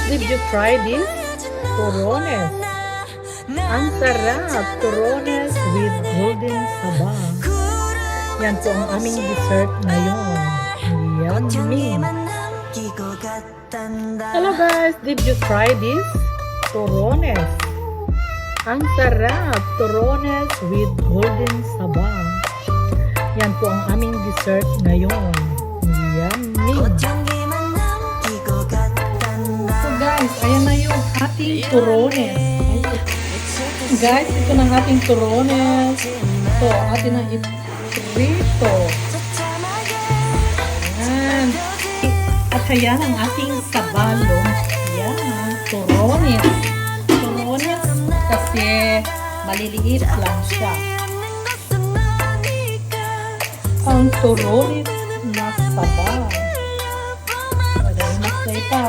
did you try this? Turones. Ang sarap, turones with golden saba. Yan po ang aming dessert ngayon. Yummy! Hello guys, did you try this? Turones. Ang sarap, turones with golden saba. Yan po ang aming dessert ngayon. Yummy! So guys, ayan na yung ating turones. Guys, ito na ang ating turones. Ito, atin na iprito. Ayan. At ayan ang ating sabalong. Ayan, turones. Turones kasi maliliit lang siya. Ang turones na sabaw. Ayan, masaya pa.